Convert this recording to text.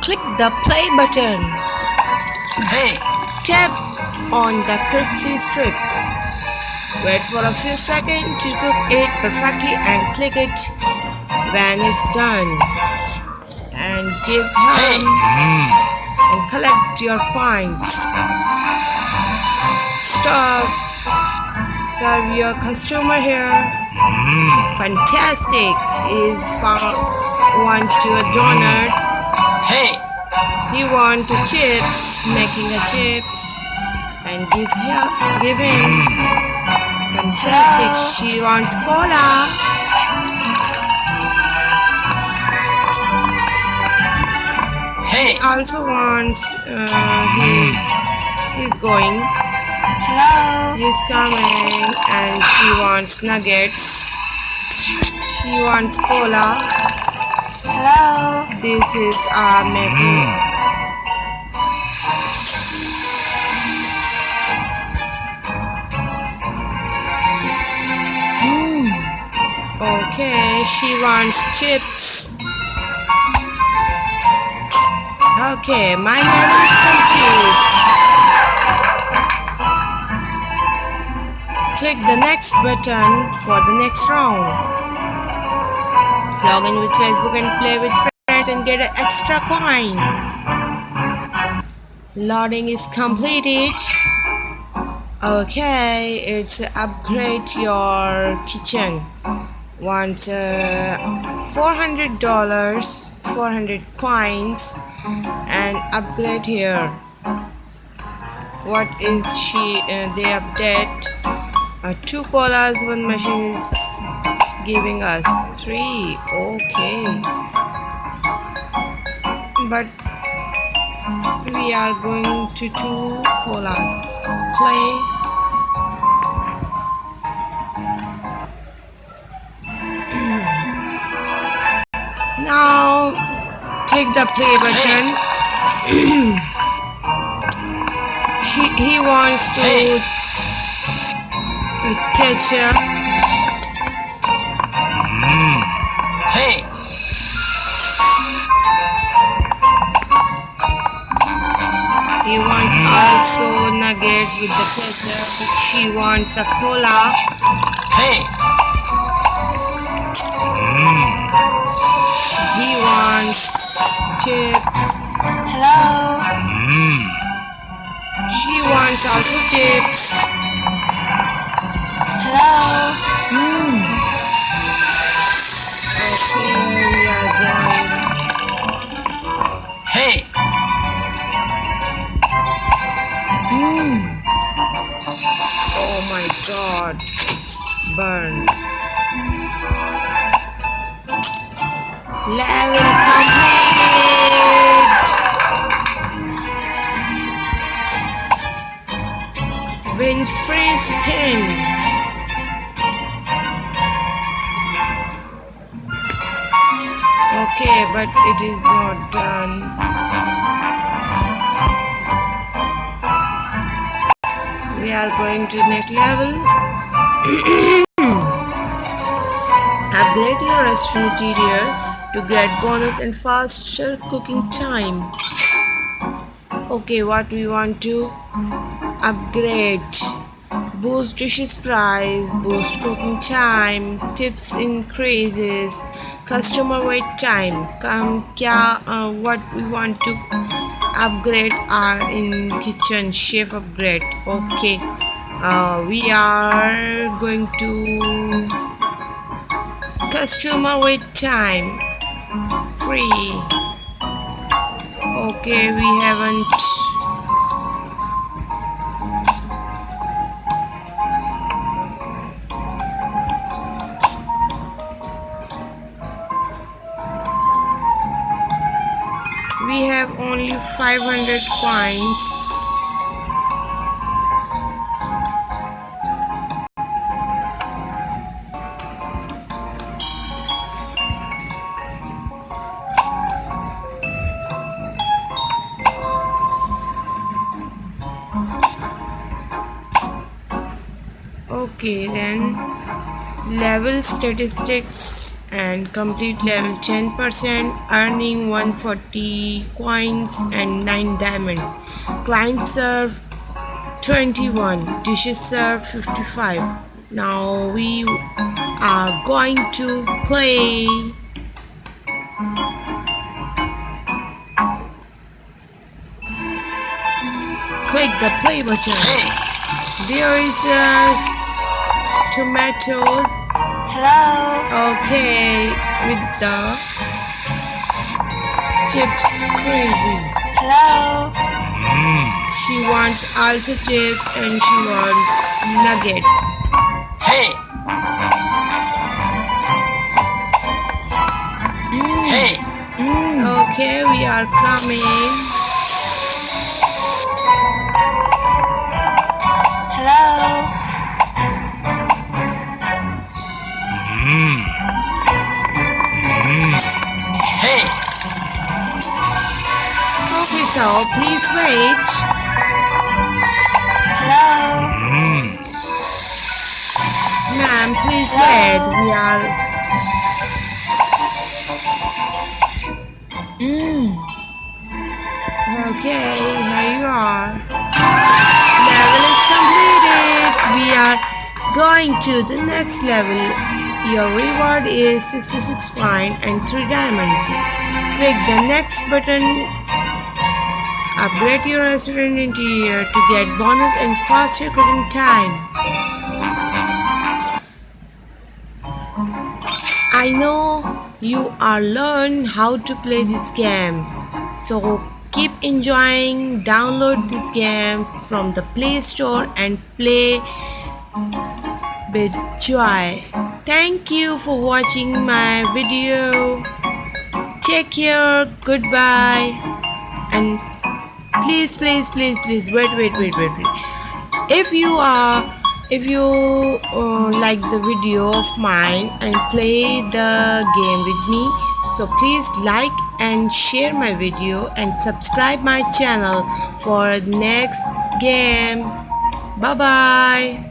click the play button. Hey, Tap on the crispy strip. Wait for a few seconds to cook it perfectly and click it when it's done. And give hey, him and collect your points. Stop. Serve your customer here. Fantastic. Is found want to a donut. hey, He want to chips. Making a chips and give him. Fantastic. She wants cola. hey, Also wants. He's going. Hello. He's coming and she wants nuggets. She wants cola. Hello. This is making. Okay, she wants chips. Okay, my level is complete. Click the next button for the next round. Log in with Facebook and play with friends and get an extra coin. Loading is completed. Okay, it's upgrade your kitchen. Want $400, 400 coins, and upgrade here. What is she? They update. 2 colas, 1 machine is giving us 3. Okay, but we are going to 2 colas. Play. Now click the play button. He wants to with ketchup. hey, He wants also nuggets with the ketchup. She wants a cola. hey, He wants chips. Hello. She wants also chips. Hello. Okay, we are done. hey, Oh my god, it's burned. Level complete. Win free spin. Okay, but it is not done. We are going to next level. Upgrade your restaurant interior to get bonus and faster cooking time. Okay, what we want to upgrade? Boost dishes price, boost cooking time, tips increases, customer wait time. What we want to upgrade are in kitchen chef upgrade. Okay, we are going to customer wait time free. Okay, we haven't. We have only 500 coins. Okay, then level statistics and complete level 10%, earning 140 coins and 9 diamonds. Clients serve 21, dishes serve 55. Now we are going to play. Click the play button. Hey. There is tomatoes. Hello. Okay, with the chips crazies. Hello. She wants also chips and she wants nuggets. Hey. Hey. Okay, we are coming. Hello. Hey. Okay, so please wait. Hello. Ma'am, please wait. We are. Okay, here you are. Level is completed. We are going to the next level. Your reward is 66 coin and 3 diamonds. Click the next button. Upgrade your restaurant interior to get bonus and faster cooking time. I know you are learn how to play this game. So keep enjoying. Download this game from the Play Store and play with joy. Thank you for watching my video. Take care. Goodbye. And please wait. If you like the video of mine and play the game with me, so please like and share my video and subscribe my channel for next game. Bye bye.